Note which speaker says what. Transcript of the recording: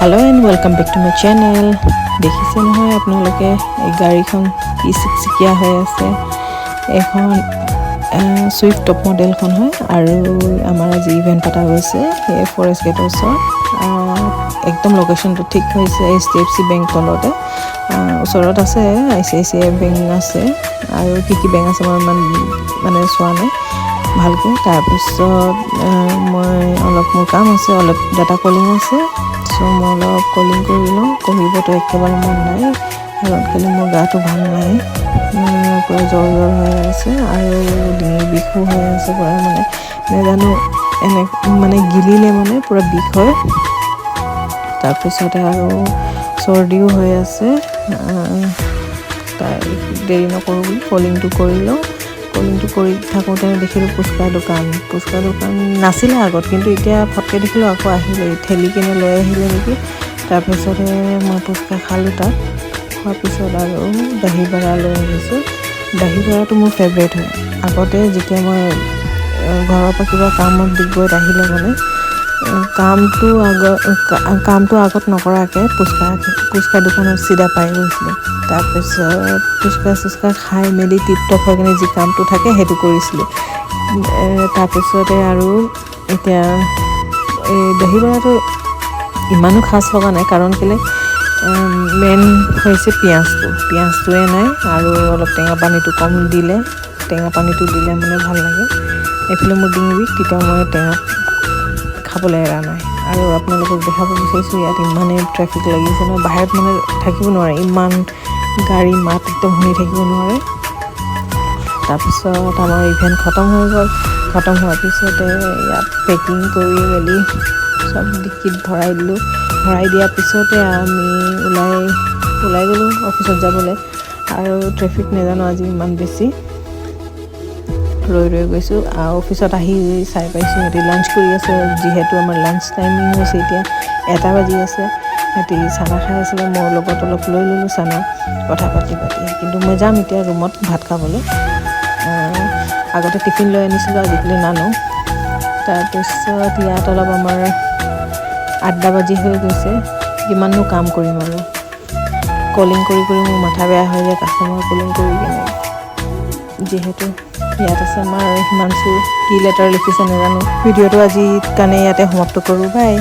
Speaker 1: Hello and welcome back to my channel. দেখিছে নহয় আপোনালোকে এই গাড়ীখন কি চিকচিকিয়া হৈ আছে এখন সুইফট টপ মডেলখন হয় আৰু আমাৰ আজি ইভেন্ট পতা হৈছে এই ফৰেষ্ট গেটৰ ওচৰত একদম লোকেশনটো ঠিক হৈছে HDFC বেংক তলতে ওচৰত আছে ICICI বেংক আছে আৰু কি বেংক আছে মই মানে চোৱা নাই ভালকে তাৰপিছত মই অলপ মোৰ কাম আছে অলপ ডাটা কলিং আছে সো মই অলপ কলিং কৰি লওঁ কহিবতো একেবাৰে মন নাই কাৰণ কেলে মোৰ গাটো ভাল নাই পুৰা জ্বৰ হৈ আছে আৰু ডিঙি বিষো হৈ আছে পুৰা মানে নেজানো এনে মানে গিলিলে মানে পুৰা বিষ হয় তাৰপিছত আৰু চৰ্দিও হৈ আছে তাই দেৰি নকৰো বুলি কলিংটো কৰি লওঁ কলিংটো কৰি থাকোঁতে দেখিলোঁ পুষ্পা দোকান নাছিলে আগত কিন্তু এতিয়া ফটকে দেখিলোঁ আকৌ আহিলে ঠেলি কিনে লৈ আহিলে নেকি তাৰপিছতে মই পুষ্পা খালোঁ তাত খোৱাৰ পিছত আৰু দহি বৰা লৈ আহিছোঁ দহি বৰাটো মোৰ ফেভৰেট হয় আগতে যেতিয়া মই ঘৰৰ পৰা কিবা কামত দিগত আহিলে মানে কামটো আগত নকৰাকৈ পুষ্পা দোকানত চিধা পাই গৈছিলোঁ তাৰপিছত পুষ্পা খাই মেলি টিপটপ হৈ কিনে যি কামটো থাকে সেইটো কৰিছিলোঁ তাৰপিছতে আৰু এতিয়া এই দহি বৰাটো ইমানো খাছ লগা নাই কাৰণ কেলে মেইন হৈছে পিঁয়াজটোৱে নাই আৰু অলপ টেঙা পানীটো দিলে মানে ভাল লাগে এইফালে মোৰ ডিঙি বিষ তেতিয়া মই টেঙা খাবলৈ এৰা নাই আৰু আপোনালোকক দেখাব বিচাৰিছোঁ ইয়াত ইমানেই ট্ৰেফিক লাগিছে ন বাহিৰত মানে থাকিব নোৱাৰে ইমান গাড়ী মাত একদম শুনি থাকিব নোৱাৰে তাৰপিছত আমাৰ ইভেন্ট খতম হৈ গ'ল খতম হোৱাৰ পিছতে ইয়াত পেকিং কৰি মেলি সব ডিকিত ভৰাই দিলোঁ ভৰাই দিয়াৰ পিছতে আমি ওলাই গ'লোঁ অফিচত যাবলৈ আৰু ট্ৰেফিক নেজানো আজি ইমান বেছি ৰৈ গৈছোঁ আৰু অফিচত আহি চাই পাইছোঁ সিহঁতি লাঞ্চ কৰি আছে যিহেতু আমাৰ লাঞ্চ টাইমিং হৈছে এতিয়া 1 বাজি আছে সিহঁতি চানা খাই আছিলে মোৰ লগত অলপ লৈ ল'লোঁ চানা কথা পাতি কিন্তু মই যাম এতিয়া ৰুমত ভাত খাবলৈ আগতে টিফিন লৈ আনিছিলোঁ আজিকালি নানো তাৰপিছত ইয়াত অলপ আমাৰ 8 বাজি হৈ গৈছে কিমাননো কাম কৰিম আৰু কলিং কৰি মোৰ মাথা বেয়া হৈ যায় কাষ্টমাৰ কলিং কৰি কিনে যিহেতু ইয়াত আছে আমাৰ হিমাংশু কি লেটাৰ লিখিছে নাজানো ভিডিঅ'টো আজি কাৰণে ইয়াতে সমাপ্ত কৰোঁ বাই